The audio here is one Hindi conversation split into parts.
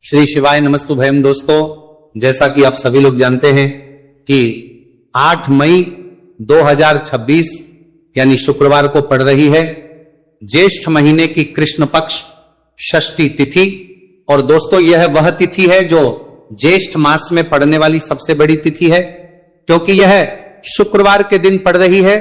श्री शिवाय नमस्तुभयम। दोस्तों, जैसा कि आप सभी लोग जानते हैं कि 8 मई 2026 यानी शुक्रवार को पड़ रही है ज्येष्ठ महीने की कृष्ण पक्ष षष्ठी तिथि। और दोस्तों, यह वह तिथि है जो ज्येष्ठ मास में पड़ने वाली सबसे बड़ी तिथि है, क्योंकि यह शुक्रवार के दिन पड़ रही है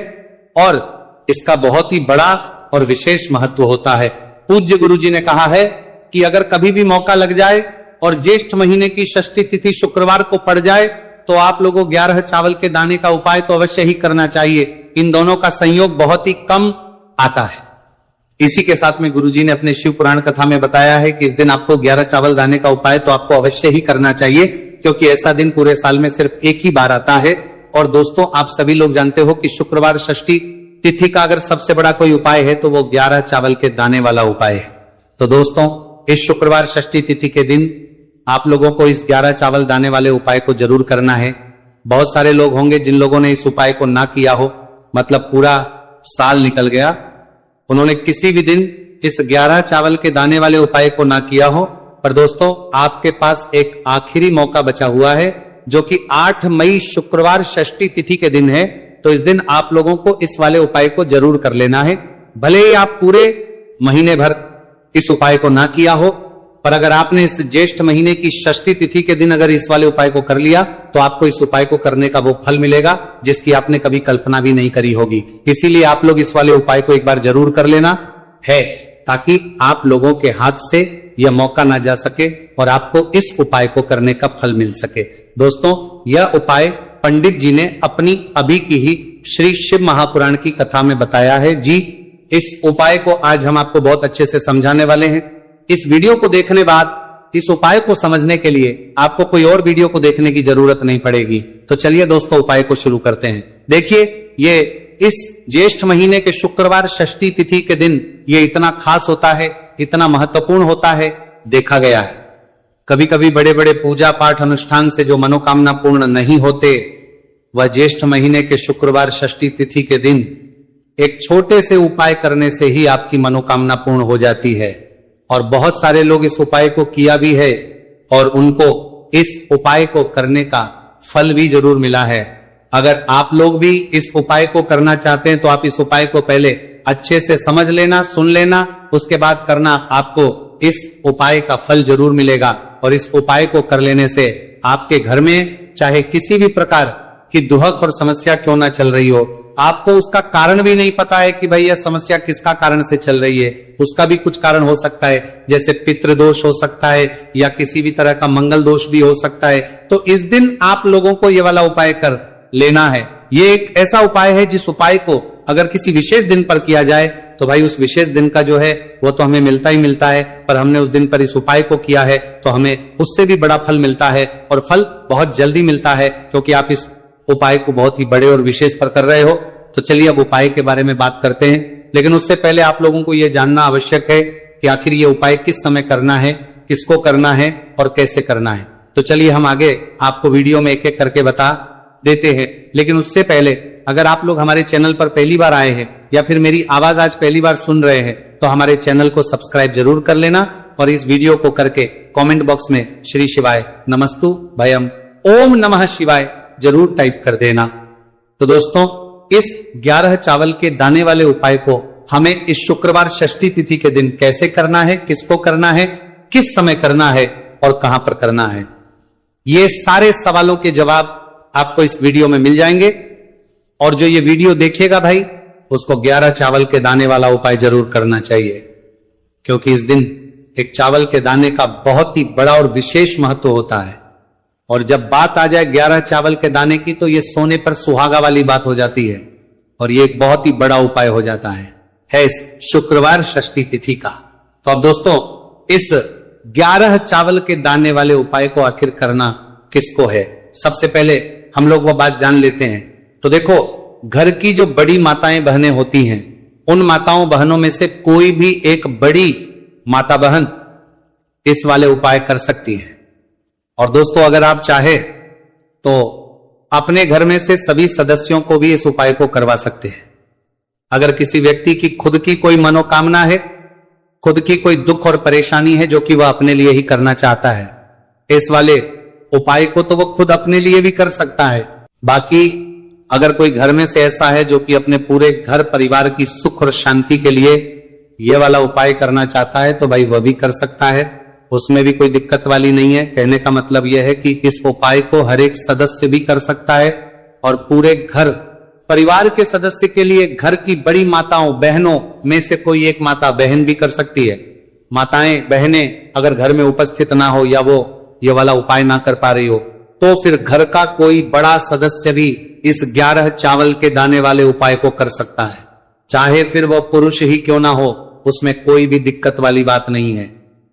और इसका बहुत ही बड़ा और विशेष महत्व होता है। पूज्य गुरु जी ने कहा है कि अगर कभी भी मौका लग जाए और ज्येष्ठ महीने की षष्ठी तिथि शुक्रवार को पड़ जाए तो आप लोगों 11 चावल के दाने का उपाय तो अवश्य ही करना चाहिए। इन दोनों का संयोग बहुत ही कम आता है। इसी के साथ में गुरुजी ने अपने शिव पुराण कथा में बताया है कि इस दिन आपको 11 चावल दाने का उपाय तो आपको अवश्य ही करना चाहिए, क्योंकि ऐसा दिन पूरे साल में सिर्फ एक ही बार आता है। और दोस्तों, आप सभी लोग जानते हो कि शुक्रवार षष्ठी तिथि का अगर सबसे बड़ा कोई उपाय है तो वो 11 चावल के दाने वाला उपाय है। तो दोस्तों, इस शुक्रवार षष्ठी तिथि के दिन आप लोगों को इस 11 चावल दाने वाले उपाय को जरूर करना है। बहुत सारे लोग होंगे जिन लोगों ने इस उपाय को ना किया हो, मतलब पूरा साल निकल गया, उन्होंने किसी भी दिन इस 11 चावल के दाने वाले उपाय को ना किया हो। पर दोस्तों, आपके पास एक आखिरी मौका बचा हुआ है जो कि 8 मई शुक्रवार षष्ठी तिथि के दिन है। तो इस दिन आप लोगों को इस वाले उपाय को जरूर कर लेना है। भले ही आप पूरे महीने भर इस उपाय को ना किया हो, पर अगर आपने इस ज्येष्ठ महीने की षष्ठी तिथि के दिन अगर इस वाले उपाय को कर लिया तो आपको इस उपाय को करने का वो फल मिलेगा जिसकी आपने कभी कल्पना भी नहीं करी होगी। इसीलिए आप लोग इस वाले उपाय को एक बार जरूर कर लेना है, ताकि आप लोगों के हाथ से यह मौका ना जा सके और आपको इस उपाय को करने का फल मिल सके। दोस्तों, यह उपाय पंडित जी ने अपनी अभी की ही श्री शिव महापुराण की कथा में बताया है। जी, इस उपाय को आज हम आपको बहुत अच्छे से समझाने वाले हैं। इस वीडियो को देखने बाद इस उपाय को समझने के लिए आपको कोई और वीडियो को देखने की जरूरत नहीं पड़ेगी। तो चलिए दोस्तों, उपाय को शुरू करते हैं। देखिए, ये इस ज्येष्ठ महीने के शुक्रवार षष्ठी तिथि के दिन ये इतना खास होता है, इतना महत्वपूर्ण होता है। देखा गया है कभी कभी बड़े बड़े पूजा पाठ अनुष्ठान से जो मनोकामना पूर्ण नहीं होते, वह ज्येष्ठ महीने के शुक्रवार षष्ठी तिथि के दिन एक छोटे से उपाय करने से ही आपकी मनोकामना पूर्ण हो जाती है। और बहुत सारे लोग इस उपाय को किया भी है और उनको इस उपाय को करने का फल भी जरूर मिला है। अगर आप लोग भी इस उपाय को करना चाहते हैं तो आप इस उपाय को पहले अच्छे से समझ लेना, सुन लेना, उसके बाद करना। आपको इस उपाय का फल जरूर मिलेगा। और इस उपाय को कर लेने से आपके घर में चाहे किसी भी प्रकार की दुहक और समस्या क्यों ना चल रही हो, आपको उसका कारण भी नहीं पता है कि भाई यह समस्या किसका कारण से चल रही है, उसका भी कुछ कारण हो सकता है, जैसे पितृदोष हो सकता है या किसी भी तरह का मंगल दोष भी हो सकता है। तो इस दिन आप लोगों को यह वाला उपाय कर लेना है। ये एक ऐसा उपाय है जिस उपाय को अगर किसी विशेष दिन पर किया जाए तो भाई उस विशेष दिन का जो है वो तो हमें मिलता ही मिलता है, पर हमने उस दिन पर इस उपाय को किया है तो हमें उससे भी बड़ा फल मिलता है और फल बहुत जल्दी मिलता है, क्योंकि आप इस उपाय को बहुत ही बड़े और विशेष पर कर रहे हो। तो चलिए अब उपाय के बारे में बात करते हैं, लेकिन उससे पहले आप लोगों को यह जानना आवश्यक है कि आखिर ये उपाय किस समय करना है, किसको करना है और कैसे करना है। तो चलिए हम आगे आपको वीडियो में एक एक करके बता देते हैं। लेकिन उससे पहले अगर आप लोग हमारे चैनल पर पहली बार आए हैं या फिर मेरी आवाज आज पहली बार सुन रहे हैं तो हमारे चैनल को सब्सक्राइब जरूर कर लेना और इस वीडियो को करके कमेंट बॉक्स में श्री शिवाय नमस्तु भयम ओम नमः शिवाय जरूर टाइप कर देना। तो दोस्तों, इस 11 चावल के दाने वाले उपाय को हमें इस शुक्रवार षष्ठी तिथि के दिन कैसे करना है, किसको करना है, किस समय करना है और कहां पर करना है, ये सारे सवालों के जवाब आपको इस वीडियो में मिल जाएंगे। और जो ये वीडियो देखेगा भाई, उसको 11 चावल के दाने वाला उपाय जरूर करना चाहिए, क्योंकि इस दिन एक चावल के दाने का बहुत ही बड़ा और विशेष महत्व होता है। और जब बात आ जाए 11 चावल के दाने की तो ये सोने पर सुहागा वाली बात हो जाती है और ये एक बहुत ही बड़ा उपाय हो जाता है इस शुक्रवार षष्ठी तिथि का। तो अब दोस्तों, इस 11 चावल के दाने वाले उपाय को आखिर करना किसको है, सबसे पहले हम लोग वो बात जान लेते हैं। तो देखो, घर की जो बड़ी माताएं बहनें होती हैं, उन माताओं बहनों में से कोई भी एक बड़ी माता बहन इस वाले उपाय कर सकती है। और दोस्तों, अगर आप चाहे तो अपने घर में से सभी सदस्यों को भी इस उपाय को करवा सकते हैं। अगर किसी व्यक्ति की खुद की कोई मनोकामना है खुद की कोई दुख और परेशानी है जो कि वह अपने लिए ही करना चाहता है, इस वाले उपाय को तो वो खुद अपने लिए भी कर सकता है। बाकी अगर कोई घर में से ऐसा है जो कि अपने पूरे घर परिवार की सुख और शांति के लिए ये वाला उपाय करना चाहता है तो भाई वह भी कर सकता है, उसमें भी कोई दिक्कत वाली नहीं है। कहने का मतलब यह है कि इस उपाय को हर एक सदस्य भी कर सकता है और पूरे घर परिवार के सदस्य के लिए घर की बड़ी माताओं बहनों में से कोई एक माता बहन भी कर सकती है। माताएं बहनें अगर घर में उपस्थित ना हो या वो ये वाला उपाय ना कर पा रही हो तो फिर घर का कोई बड़ा सदस्य भी इस 11 चावल के दाने वाले उपाय को कर सकता है, चाहे फिर वो पुरुष ही क्यों ना हो, उसमें कोई भी दिक्कत वाली बात नहीं है।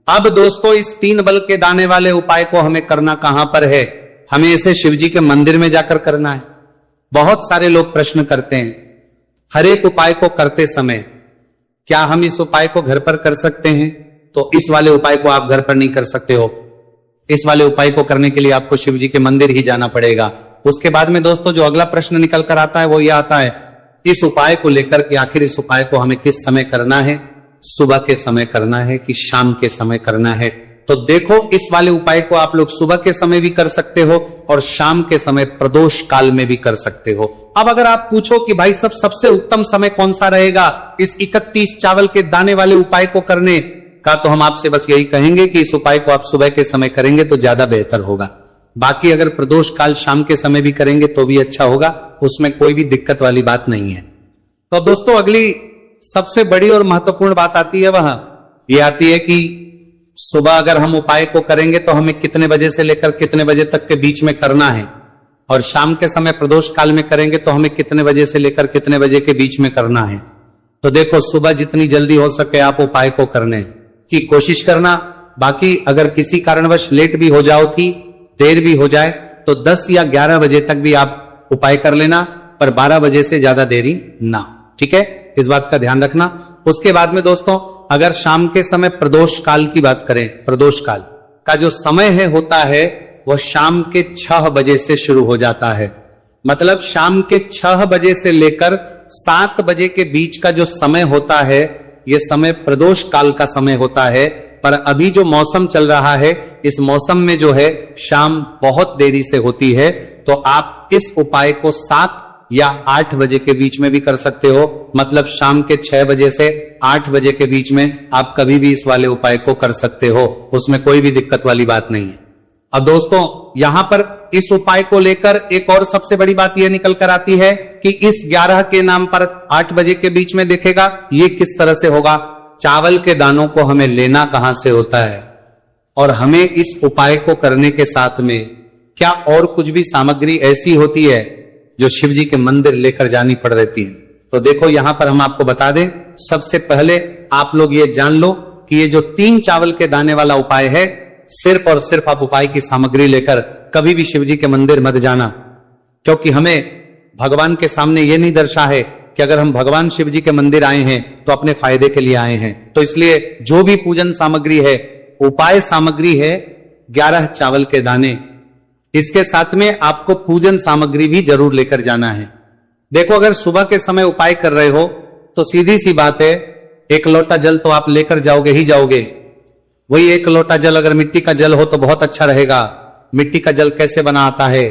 अब दोस्तों इस 3 बल के दाने वाले उपाय को हमें करना कहां पर है? हमें इसे शिवजी के मंदिर में जाकर करना है। बहुत सारे लोग प्रश्न करते हैं हर एक उपाय को करते समय क्या हम इस उपाय को घर पर कर सकते हैं? तो इस वाले उपाय को आप घर पर नहीं कर सकते हो। इस वाले उपाय को करने के लिए आपको शिवजी के मंदिर ही जाना पड़ेगा। उसके बाद में दोस्तों जो अगला प्रश्न निकल कर आता है वो यह आता है इस उपाय को लेकर कि आखिर इस उपाय को हमें किस समय करना है, सुबह के समय करना है कि शाम के समय करना है? तो देखो इस वाले उपाय को आप लोग सुबह के समय भी कर सकते हो और शाम के समय प्रदोष काल में भी कर सकते हो। अब अगर आप पूछो कि भाई सबसे उत्तम समय कौन सा रहेगा इस 31 चावल के दाने वाले उपाय को करने का, तो हम आपसे बस यही कहेंगे कि इस उपाय को आप सुबह के समय करेंगे तो ज्यादा बेहतर होगा। बाकी अगर प्रदोष काल शाम के समय भी करेंगे तो भी अच्छा होगा, उसमें कोई भी दिक्कत वाली बात नहीं है। तो दोस्तों अगली सबसे बड़ी और महत्वपूर्ण बात आती है, वह ये आती है कि सुबह अगर हम उपाय को करेंगे तो हमें कितने बजे से लेकर कितने बजे तक के बीच में करना है, और शाम के समय प्रदोष काल में करेंगे तो हमें कितने बजे से लेकर कितने बजे के बीच में करना है। तो देखो सुबह जितनी जल्दी हो सके आप उपाय को करने की कोशिश करना। बाकी अगर किसी कारणवश लेट भी हो जाओ थी, देर भी हो जाए तो 10 या 11 बजे तक भी आप उपाय कर लेना, पर 12 बजे से ज्यादा देरी ना। ठीक है, इस बात का ध्यान रखना। उसके बाद में दोस्तों अगर शाम के समय प्रदोष काल की बात करें, प्रदोष काल का जो समय है होता है वह शाम के 6 बजे से शुरू हो जाता है। मतलब शाम के 6 बजे से लेकर 7 बजे के बीच का जो समय होता है यह समय प्रदोष काल का समय होता है। पर अभी जो मौसम चल रहा है इस मौसम में जो है शाम बहुत देरी से होती है, तो आप इस उपाय को 7 या 8 बजे के बीच में भी कर सकते हो। मतलब शाम के 6 बजे से 8 बजे के बीच में आप कभी भी इस वाले उपाय को कर सकते हो, उसमें कोई भी दिक्कत वाली बात नहीं है। अब दोस्तों यहां पर इस उपाय को लेकर एक और सबसे बड़ी बात यह निकल कर आती है कि इस 11 के नाम पर 8 बजे के बीच में देखेगा ये किस तरह से होगा। चावल के दानों को हमें लेना कहां से होता है और हमें इस उपाय को करने के साथ में क्या और कुछ भी सामग्री ऐसी होती है जो शिव जी के मंदिर लेकर जानी पड़ रहती है। तो देखो यहां पर हम आपको बता दें, सबसे पहले आप लोग ये जान लो कि ये जो 3 चावल के दाने वाला उपाय है, सिर्फ और सिर्फ आप उपाय की सामग्री लेकर कभी भी शिव जी के मंदिर मत जाना, क्योंकि हमें भगवान के सामने ये नहीं दर्शा है कि अगर हम भगवान शिव जी के मंदिर आए हैं तो अपने फायदे के लिए आए हैं। तो इसलिए जो भी पूजन सामग्री है, उपाय सामग्री है 11 चावल के दाने, इसके साथ में आपको पूजन सामग्री भी जरूर लेकर जाना है। देखो अगर सुबह के समय उपाय कर रहे हो तो सीधी सी बात है, 1 लोटा जल तो आप लेकर जाओगे ही जाओगे। वही 1 लोटा जल अगर मिट्टी का जल हो तो बहुत अच्छा रहेगा। मिट्टी का जल कैसे बना आता है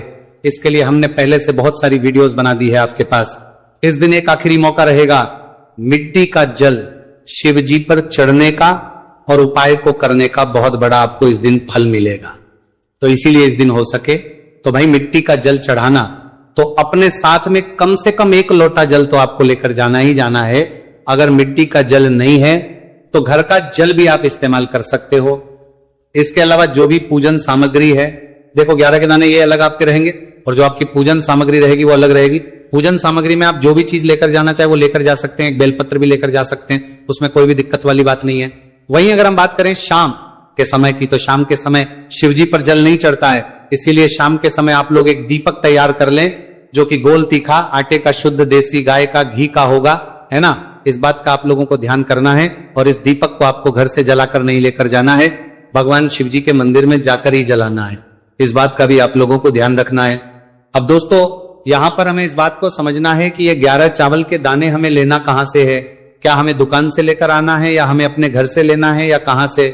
इसके लिए हमने पहले से बहुत सारी वीडियोस बना दी है आपके पास। इस दिन एक आखिरी मौका रहेगा, मिट्टी का जल शिव जी पर चढ़ने का और उपाय को करने का बहुत बड़ा आपको इस दिन फल मिलेगा। तो इसीलिए इस दिन हो सके तो भाई मिट्टी का जल चढ़ाना, तो अपने साथ में कम से कम 1 लोटा जल तो आपको लेकर जाना ही जाना है। अगर मिट्टी का जल नहीं है तो घर का जल भी आप इस्तेमाल कर सकते हो। इसके अलावा जो भी पूजन सामग्री है, देखो 11 के दाने ये अलग आपके रहेंगे और जो आपकी पूजन सामग्री रहेगी वो अलग रहेगी। पूजन सामग्री में आप जो भी चीज लेकर जाना चाहे वो लेकर जा सकते हैं, एक बेलपत्र भी लेकर जा सकते हैं, उसमें कोई भी दिक्कत वाली बात नहीं है। वहीं अगर हम बात करें शाम के समय की, तो शाम के समय शिवजी पर जल नहीं चढ़ता है, इसीलिए शाम के समय आप लोग एक दीपक तैयार कर लें जो कि गोल तीखा आटे का शुद्ध देसी गाय का घी का होगा, है ना। इस बात का आप लोगों को ध्यान करना है और इस दीपक को आपको घर से जलाकर नहीं लेकर जाना है, भगवान शिवजी के मंदिर में जाकर ही जलाना है। इस बात का भी आप लोगों को ध्यान रखना है। अब दोस्तों यहां पर हमें इस बात को समझना है कि ये 11 चावल के दाने हमें लेना कहां से है। क्या हमें दुकान से लेकर आना है या हमें अपने घर से लेना है या कहां से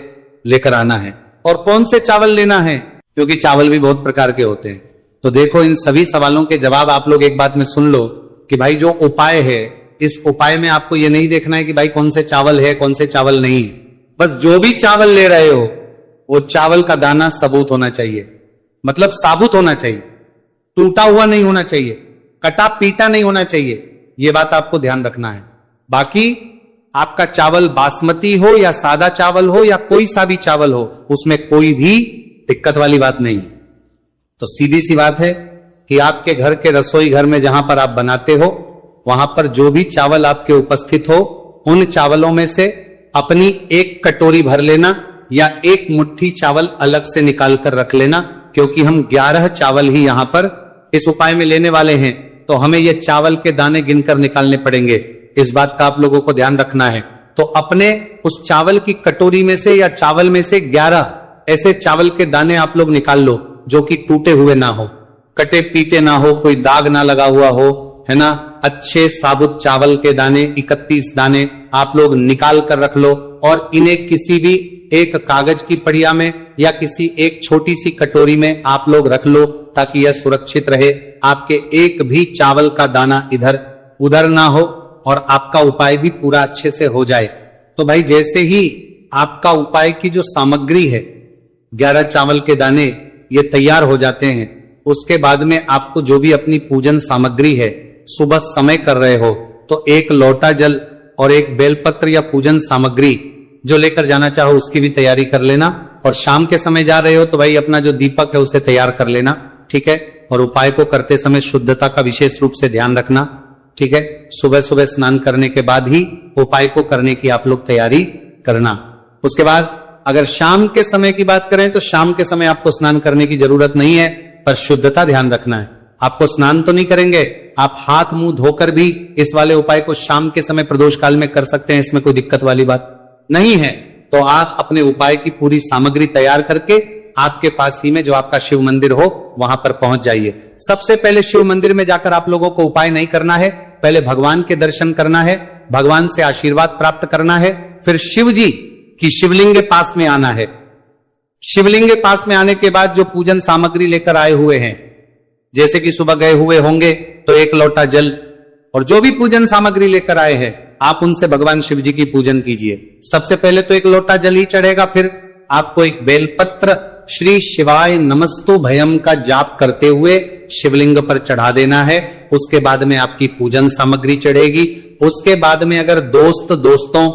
लेकर आना है, और कौन से चावल लेना है, क्योंकि चावल भी बहुत प्रकार के होते हैं। तो देखो, इन सभी सवालों के जवाब आप लोग एक बात में सुन लो कि भाई जो उपाय है, इस उपाय में आपको ये नहीं देखना है कि भाई कौन से चावल है कौन से चावल नहीं है। बस जो भी चावल ले रहे हो वो चावल का दाना सबूत होना चाहिए, मतलब साबुत होना चाहिए, टूटा हुआ नहीं होना चाहिए, कटा पीटा नहीं होना चाहिए। ये बात आपको ध्यान रखना है। बाकी आपका चावल बासमती हो या सादा चावल हो या कोई सा भी चावल हो, उसमें कोई भी दिक्कत वाली बात नहीं है। तो सीधी सी बात है कि आपके घर के रसोई घर में जहां पर आप बनाते हो, वहां पर जो भी चावल आपके उपस्थित हो, उन चावलों में से अपनी एक कटोरी भर लेना या एक मुट्ठी चावल अलग से निकाल कर रख लेना, क्योंकि हम 11 चावल ही यहां पर इस उपाय में लेने वाले हैं। तो हमें ये चावल के दाने गिनकर निकालने पड़ेंगे, इस बात का आप लोगों को ध्यान रखना है। तो अपने उस चावल की कटोरी में से या चावल में से 11 ऐसे चावल के दाने आप लोग निकाल लो जो कि टूटे हुए ना हो, कटे पीटे ना हो, कोई दाग ना लगा हुआ हो, है ना। अच्छे साबुत चावल के दाने 31 दाने आप लोग निकाल कर रख लो और इन्हें किसी भी एक कागज की पड़िया में या किसी एक छोटी सी कटोरी में आप लोग रख लो, ताकि यह सुरक्षित रहे, आपके एक भी चावल का दाना इधर उधर ना हो और आपका उपाय भी पूरा अच्छे से हो जाए। तो भाई जैसे ही आपका उपाय की जो सामग्री है, 11 चावल के दाने ये तैयार हो जाते हैं, उसके बाद में आपको जो भी अपनी पूजन सामग्री है, सुबह समय कर रहे हो तो एक लोटा जल और एक बेलपत्र या पूजन सामग्री जो लेकर जाना चाहो उसकी भी तैयारी कर लेना। और शाम के समय जा रहे हो तो भाई अपना जो दीपक है उसे तैयार कर लेना, ठीक है। और उपाय को करते समय शुद्धता का विशेष रूप से ध्यान रखना, ठीक है। सुबह सुबह स्नान करने के बाद ही उपाय को करने की आप लोग तैयारी करना। उसके बाद अगर शाम के समय की बात करें तो शाम के समय आपको स्नान करने की जरूरत नहीं है, पर शुद्धता ध्यान रखना है। आपको स्नान तो नहीं करेंगे, आप हाथ मुंह धोकर भी इस वाले उपाय को शाम के समय प्रदोष काल में कर सकते हैं, इसमें कोई दिक्कत वाली बात नहीं है। तो आप अपने उपाय की पूरी सामग्री तैयार करके आपके पास ही में जो आपका शिव मंदिर हो वहां पर पहुंच जाइए। सबसे पहले शिव मंदिर में जाकर आप लोगों को उपाय नहीं करना है, पहले भगवान के दर्शन करना है, भगवान से आशीर्वाद प्राप्त करना है, फिर शिव जी की शिवलिंग के पास में आना है। शिवलिंग के पास में आने के बाद जो पूजन सामग्री लेकर आए हुए हैं, जैसे कि सुबह गए हुए होंगे तो एक लोटा जल और जो भी पूजन सामग्री लेकर आए हैं आप उनसे भगवान शिव जी की पूजन कीजिए। सबसे पहले तो एक लोटा जल ही चढ़ेगा, फिर आपको एक बेलपत्र श्री शिवाय नमस्तु भयम का जाप करते हुए शिवलिंग पर चढ़ा देना है। उसके बाद में आपकी पूजन सामग्री चढ़ेगी। उसके बाद में अगर दोस्तों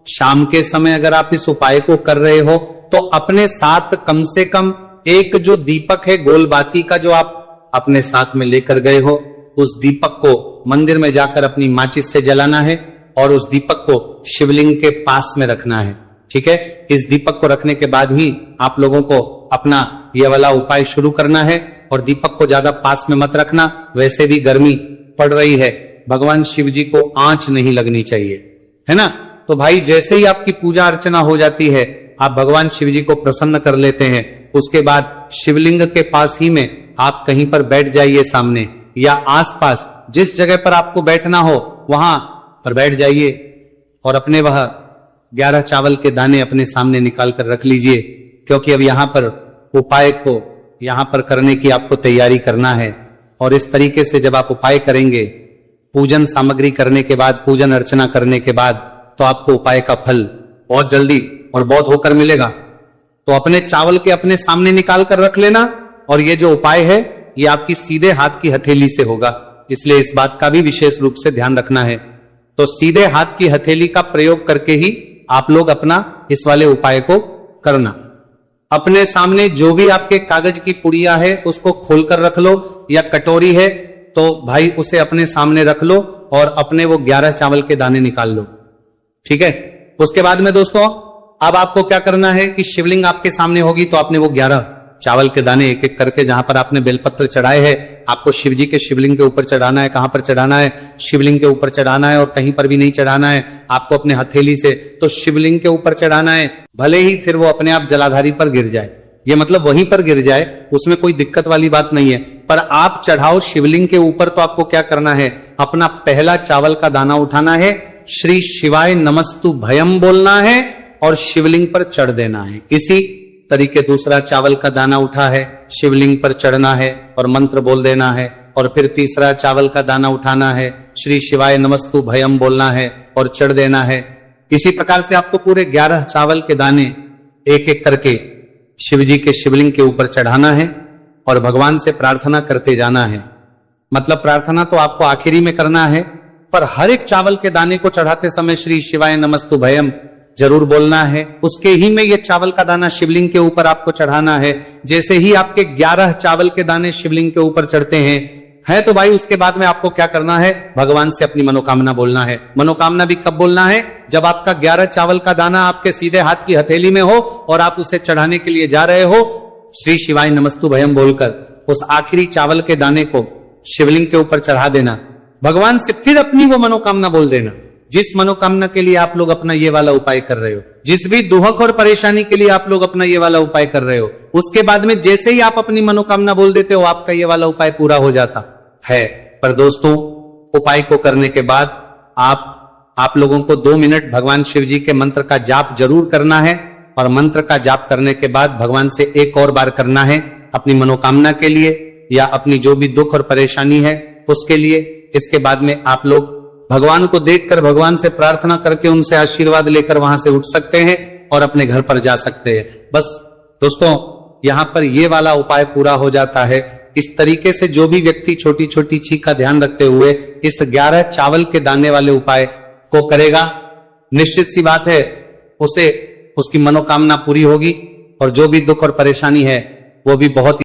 शाम के समय अगर आप इस उपाय को कर रहे हो तो अपने साथ कम से कम एक जो दीपक है गोल बाती का जो आप अपने साथ में लेकर गए हो, उस दीपक को मंदिर में जाकर अपनी माचिस से जलाना है और उस दीपक को शिवलिंग के पास में रखना है, ठीक है। इस दीपक को रखने के बाद ही आप लोगों को अपना यह वाला उपाय शुरू करना है। और दीपक को ज्यादा पास में मत रखना, वैसे भी गर्मी पड़ रही है, भगवान शिव जी को आंच नहीं लगनी चाहिए, है ना। तो भाई जैसे ही आपकी पूजा अर्चना हो जाती है, आप भगवान शिव जी को प्रसन्न कर लेते हैं। उसके बाद शिवलिंग के पास ही में आप कहीं पर बैठ जाइए सामने, या आसपास जिस जगह पर आपको बैठना हो वहां पर बैठ जाइए और अपने वह 11 चावल के दाने अपने सामने निकाल कर रख लीजिए, क्योंकि अब यहां पर उपाय को यहां पर करने की आपको तैयारी करना है। और इस तरीके से जब आप उपाय करेंगे, पूजन सामग्री करने के बाद, पूजन अर्चना करने के बाद, तो आपको उपाय का फल बहुत जल्दी और बहुत होकर मिलेगा। तो अपने चावल के अपने सामने निकाल कर रख लेना। और ये जो उपाय है ये आपकी सीधे हाथ की हथेली से होगा, इसलिए इस बात का भी विशेष रूप से ध्यान रखना है। तो सीधे हाथ की हथेली का प्रयोग करके ही आप लोग अपना इस वाले उपाय को करना। अपने सामने जो भी आपके कागज की पुड़िया है उसको खोलकर रख लो, या कटोरी है तो भाई उसे अपने सामने रख लो और अपने वो 11 चावल के दाने निकाल लो, ठीक है। उसके बाद में दोस्तों अब आपको क्या करना है कि शिवलिंग आपके सामने होगी तो आपने वो 11 चावल के दाने एक एक करके जहां पर आपने बेलपत्र चढ़ाए हैं आपको शिव जी के शिवलिंग के ऊपर चढ़ाना है। कहां पर चढ़ाना है? शिवलिंग के ऊपर चढ़ाना है, और कहीं पर भी नहीं चढ़ाना है, आपको अपने हथेली से तो शिवलिंग के ऊपर चढ़ाना है। भले ही फिर वो अपने आप जलाधारी पर गिर जाए, ये मतलब वहीं पर गिर जाए, उसमें कोई दिक्कत वाली बात नहीं है, पर आप चढ़ाओ शिवलिंग के ऊपर। तो आपको क्या करना है? अपना पहला चावल का दाना उठाना है, श्री शिवाय नमस्तु भयम बोलना है और शिवलिंग पर चढ़ देना है। इसी तरीके दूसरा चावल का दाना उठा है, शिवलिंग पर चढ़ना है और मंत्र बोल देना है। और फिर तीसरा चावल का दाना उठाना है, श्री शिवाय नमस्तु भयम बोलना है और चढ़ देना है। इसी प्रकार से आपको पूरे 11 चावल के दाने एक एक करके शिव जी के शिवलिंग के ऊपर चढ़ाना है और भगवान से प्रार्थना करते जाना है। मतलब प्रार्थना तो आपको आखिरी में करना है, पर हर एक चावल के दाने को चढ़ाते समय श्री शिवाय नमस्तु भयम जरूर बोलना है। उसके ही में ये चावल का दाना शिवलिंग के ऊपर आपको चढ़ाना है। जैसे ही आपके 11 चावल के दाने शिवलिंग के ऊपर चढ़ते हैं तो भाई उसके बाद में आपको क्या करना है, भगवान से अपनी मनोकामना बोलना है। मनोकामना भी कब बोलना है, जब आपका 11 चावल का दाना आपके सीधे हाथ की हथेली में हो और आप उसे चढ़ाने के लिए जा रहे हो, श्री शिवाय नमस्तु भयम बोलकर उस आखिरी चावल के दाने को शिवलिंग के ऊपर चढ़ा देना। भगवान से फिर अपनी वो मनोकामना बोल देना जिस मनोकामना के लिए आप लोग अपना ये वाला उपाय कर रहे हो, जिस भी दुहक और परेशानी के लिए आप लोग अपना ये वाला उपाय कर रहे हो। उसके बाद में जैसे ही आप अपनी मनोकामना बोल देते हो, आपका ये वाला उपाय पूरा हो जाता है। पर दोस्तों, उपाय को करने के बाद आप लोगों को 2 मिनट भगवान शिव जी के मंत्र का जाप जरूर करना है। और मंत्र का जाप करने के बाद भगवान से एक और बार करना है अपनी मनोकामना के लिए या अपनी जो भी दुख और परेशानी है उसके लिए। इसके बाद में आप लोग भगवान को देखकर भगवान से प्रार्थना करके उनसे आशीर्वाद लेकर वहां से उठ सकते हैं और अपने घर पर जा सकते हैं। बस दोस्तों, यहां पर ये वाला उपाय पूरा हो जाता है। इस तरीके से जो भी व्यक्ति छोटी छोटी चीज का ध्यान रखते हुए इस 11 चावल के दाने वाले उपाय को करेगा, निश्चित सी बात है उसे उसकी मनोकामना पूरी होगी और जो भी दुख और परेशानी है वो भी बहुत